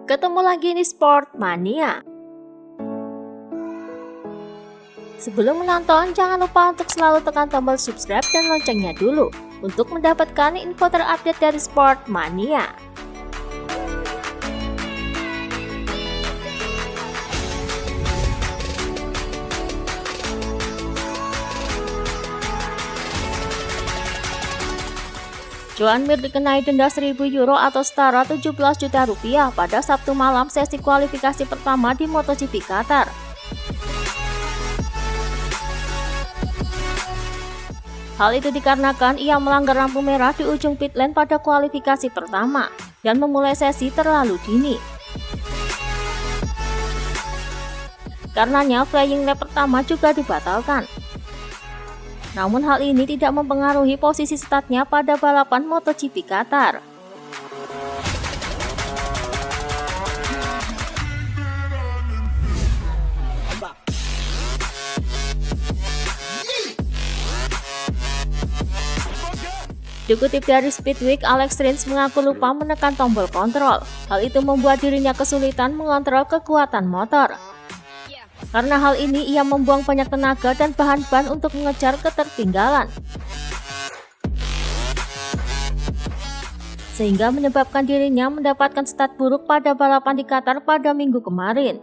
Ketemu lagi di Sportmania. Sebelum menonton, jangan lupa untuk selalu tekan tombol subscribe dan loncengnya dulu untuk mendapatkan info terupdate dari Sportmania. Joan Mir dikenai denda 1.000 euro atau setara 17 juta rupiah pada Sabtu malam sesi kualifikasi pertama di MotoGP Qatar. Hal itu dikarenakan ia melanggar lampu merah di ujung pit lane pada kualifikasi pertama dan memulai sesi terlalu dini. Karenanya flying lap pertama juga dibatalkan. Namun hal ini tidak mempengaruhi posisi startnya pada balapan MotoGP Qatar. Dikutip dari Speedweek, Alex Rins mengaku lupa menekan tombol kontrol. Hal itu membuat dirinya kesulitan mengontrol kekuatan motor. Karena hal ini, ia membuang banyak tenaga dan bahan ban untuk mengejar ketertinggalan. Sehingga menyebabkan dirinya mendapatkan stat buruk pada balapan di Qatar pada minggu kemarin.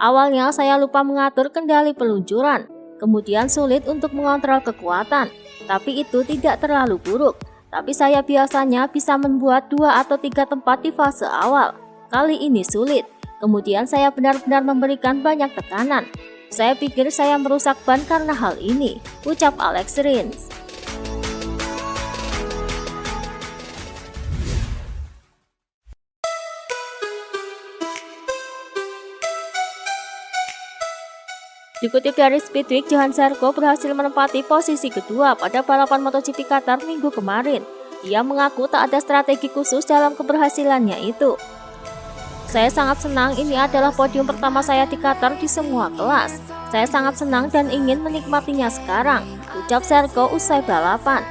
Awalnya saya lupa mengatur kendali peluncuran, kemudian sulit untuk mengontrol kekuatan. Tapi itu tidak terlalu buruk. Tapi saya biasanya bisa membuat 2 atau 3 tempat di fase awal. Kali ini sulit. Kemudian saya benar-benar memberikan banyak tekanan. Saya pikir saya merusak ban karena hal ini, ucap Alex Rins. Dikutip dari Speedweek, Johann Zarco berhasil menempati posisi kedua pada balapan MotoGP Qatar minggu kemarin. Ia mengaku tak ada strategi khusus dalam keberhasilannya itu. Saya sangat senang, ini adalah podium pertama saya di Qatar di semua kelas. Saya sangat senang dan ingin menikmatinya sekarang, ucap Zarco usai balapan.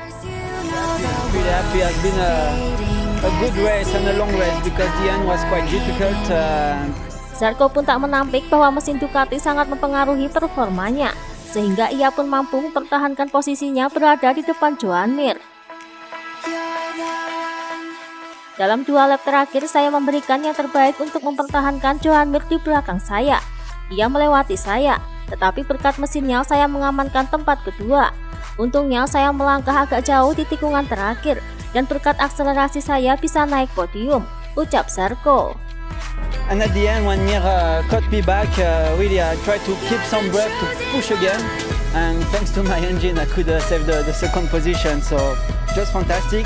Zarco pun tak menampik bahwa mesin Ducati sangat mempengaruhi performanya, sehingga ia pun mampu mempertahankan posisinya berada di depan Joan Mir. Dalam 2 lap terakhir, saya memberikan yang terbaik untuk mempertahankan Joan Mir di belakang saya. Ia melewati saya, tetapi berkat mesinnya saya mengamankan tempat kedua. Untungnya saya melangkah agak jauh di tikungan terakhir, dan berkat akselerasi saya bisa naik podium, ucap Zarco. And at the end, when Mir caught me back, really I tried to keep some breath to push again. And thanks to my engine, I could save the second position. So just fantastic.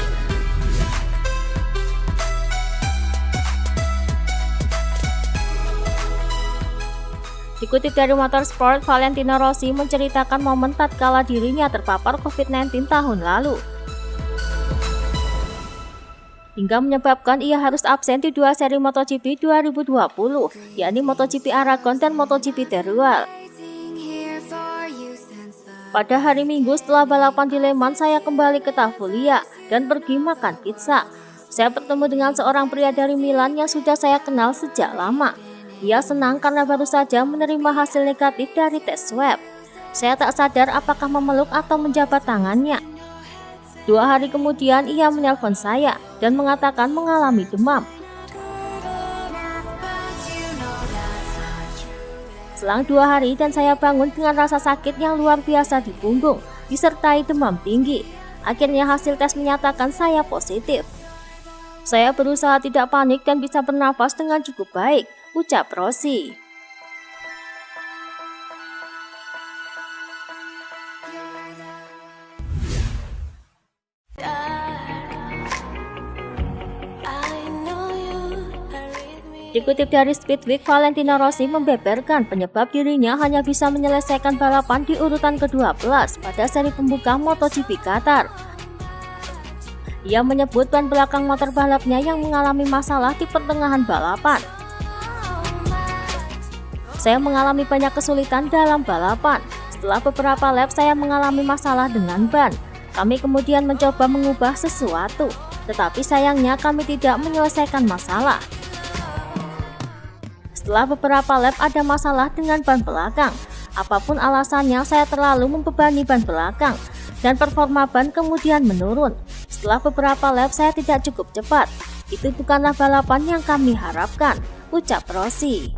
Dikutip dari Motorsport, Valentino Rossi menceritakan momen tatkala dirinya terpapar COVID-19 tahun lalu. Hingga menyebabkan ia harus absen di 2 seri MotoGP 2020, yakni MotoGP Aragon dan MotoGP Teruel. Pada hari Minggu setelah balapan di Le Mans, saya kembali ke Tavulia dan pergi makan pizza. Saya bertemu dengan seorang pria dari Milan yang sudah saya kenal sejak lama. Ia senang karena baru saja menerima hasil negatif dari tes swab. Saya tak sadar apakah memeluk atau menjabat tangannya. 2 hari kemudian ia menelpon saya dan mengatakan mengalami demam. Selang 2 hari dan saya bangun dengan rasa sakit yang luar biasa di punggung, disertai demam tinggi. Akhirnya hasil tes menyatakan saya positif. Saya berusaha tidak panik dan bisa bernafas dengan cukup baik, ucap Rossi. Dikutip dari Speedweek, Valentino Rossi membeberkan penyebab dirinya hanya bisa menyelesaikan balapan di urutan ke-12 pada seri pembuka MotoGP Qatar. Ia menyebut ban belakang motor balapnya yang mengalami masalah di pertengahan balapan. Saya mengalami banyak kesulitan dalam balapan. Setelah beberapa lap saya mengalami masalah dengan ban. Kami kemudian mencoba mengubah sesuatu, tetapi sayangnya kami tidak menyelesaikan masalah. Setelah beberapa lap ada masalah dengan ban belakang. Apapun alasannya, saya terlalu membebani ban belakang dan performa ban kemudian menurun. Setelah beberapa lap saya tidak cukup cepat. Itu bukanlah balapan yang kami harapkan, ucap Rossi.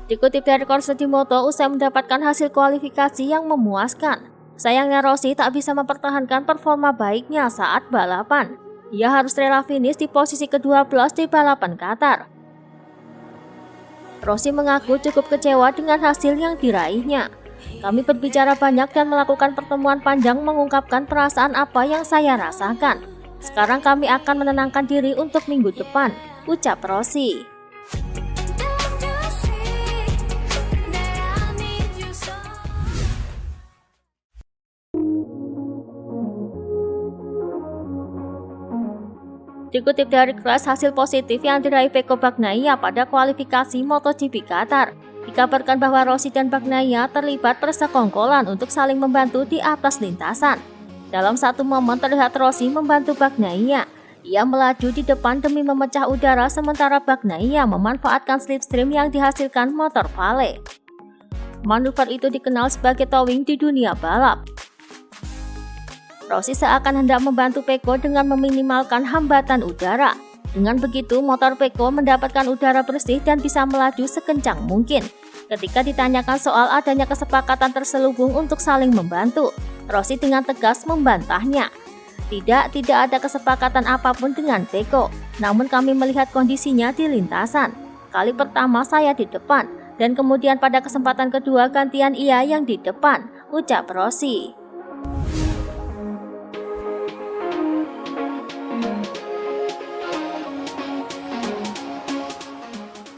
Dikutip dari Corse di Moto, usai mendapatkan hasil kualifikasi yang memuaskan, sayangnya Rossi tak bisa mempertahankan performa baiknya saat balapan. Ia harus rela finish di posisi ke-12 di balapan Qatar. Rossi mengaku cukup kecewa dengan hasil yang diraihnya. Kami berbicara banyak dan melakukan pertemuan panjang mengungkapkan perasaan apa yang saya rasakan. Sekarang kami akan menenangkan diri untuk minggu depan, ucap Rossi. Dikutip dari Crash, hasil positif yang diraih Pecco Bagnaia pada kualifikasi MotoGP Qatar, dikabarkan bahwa Rossi dan Bagnaia terlibat persekongkolan untuk saling membantu di atas lintasan. Dalam satu momen terlihat Rossi membantu Bagnaia. Ia melaju di depan demi memecah udara sementara Bagnaia memanfaatkan slipstream yang dihasilkan motor Vale. Manuver itu dikenal sebagai towing di dunia balap. Rossi seakan hendak membantu Pecco dengan meminimalkan hambatan udara. Dengan begitu, motor Pecco mendapatkan udara bersih dan bisa melaju sekencang mungkin. Ketika ditanyakan soal adanya kesepakatan terselubung untuk saling membantu, Rossi dengan tegas membantahnya. Tidak ada kesepakatan apapun dengan Pecco, namun kami melihat kondisinya di lintasan. Kali pertama saya di depan, dan kemudian pada kesempatan kedua gantian ia yang di depan, ucap Rossi.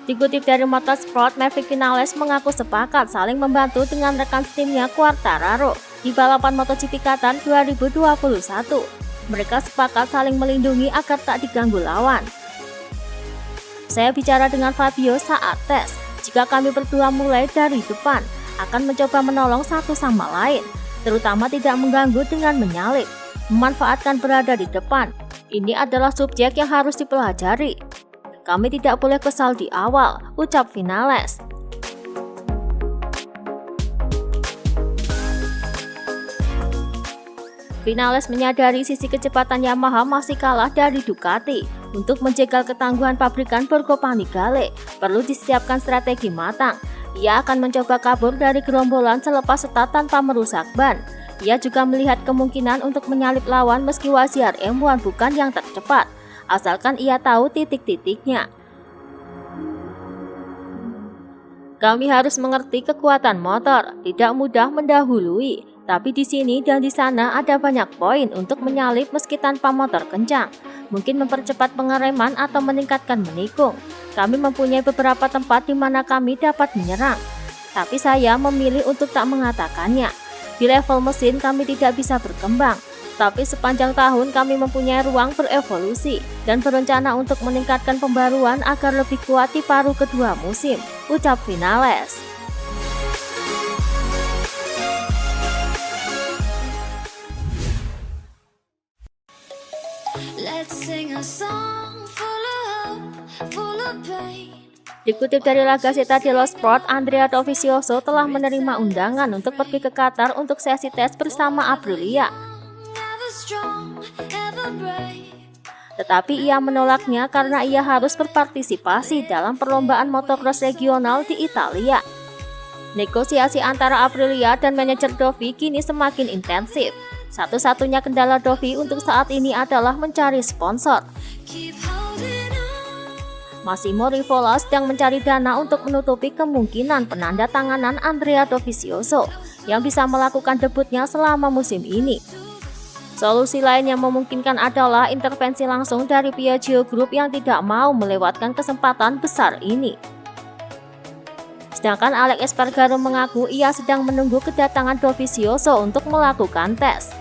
Dikutip dari Motorsport, Maverick Vinales mengaku sepakat saling membantu dengan rekan timnya Quartararo di balapan MotoGP Qatar 2021. Mereka sepakat saling melindungi agar tak diganggu lawan. Saya bicara dengan Fabio saat tes. Jika kami berdua mulai dari depan, akan mencoba menolong satu sama lain, terutama tidak mengganggu dengan menyalip, memanfaatkan berada di depan. Ini adalah subjek yang harus dipelajari. Kami tidak boleh kesal di awal, ucap Vinales. Vinales menyadari sisi kecepatan Yamaha masih kalah dari Ducati. Untuk menjegal ketangguhan pabrikan Borgo Panigale, perlu disiapkan strategi matang. Ia akan mencoba kabur dari gerombolan selepas start tanpa merusak ban. Ia juga melihat kemungkinan untuk menyalip lawan meski Wasiar M1 bukan yang tercepat, asalkan ia tahu titik-titiknya. Kami harus mengerti kekuatan motor, tidak mudah mendahului, tapi di sini dan di sana ada banyak poin untuk menyalip meski tanpa motor kencang, mungkin mempercepat pengereman atau meningkatkan menikung. Kami mempunyai beberapa tempat di mana kami dapat menyerang, tapi saya memilih untuk tak mengatakannya. Di level mesin kami tidak bisa berkembang, tapi sepanjang tahun kami mempunyai ruang berevolusi dan berencana untuk meningkatkan pembaruan agar lebih kuat di paruh kedua musim, ucap Vinales. Dikutip dari La Gazzetta dello Sport, Andrea Dovizioso telah menerima undangan untuk pergi ke Qatar untuk sesi tes bersama Aprilia. Tetapi ia menolaknya karena ia harus berpartisipasi dalam perlombaan motocross regional di Italia. Negosiasi antara Aprilia dan manajer Dovi kini semakin intensif. Satu-satunya kendala Dovi untuk saat ini adalah mencari sponsor. Massimo Rivola sedang mencari dana untuk menutupi kemungkinan penandatanganan Andrea Dovizioso yang bisa melakukan debutnya selama musim ini. Solusi lain yang memungkinkan adalah intervensi langsung dari Piaggio Group yang tidak mau melewatkan kesempatan besar ini. Sedangkan Alex Espargaro mengaku ia sedang menunggu kedatangan Dovizioso untuk melakukan tes.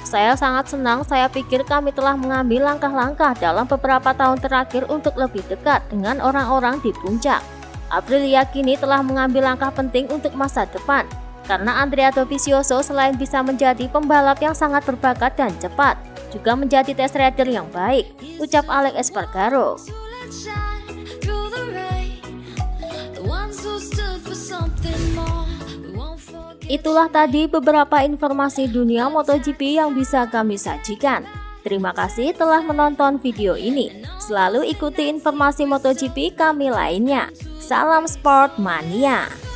Saya sangat senang, saya pikir kami telah mengambil langkah-langkah dalam beberapa tahun terakhir untuk lebih dekat dengan orang-orang di puncak. Aprilia kini telah mengambil langkah penting untuk masa depan. Karena Andrea Dovizioso selain bisa menjadi pembalap yang sangat berbakat dan cepat, juga menjadi test rider yang baik, ucap Alex Espargaro. Itulah tadi beberapa informasi dunia MotoGP yang bisa kami sajikan. Terima kasih telah menonton video ini. Selalu ikuti informasi MotoGP kami lainnya. Salam Sport Mania.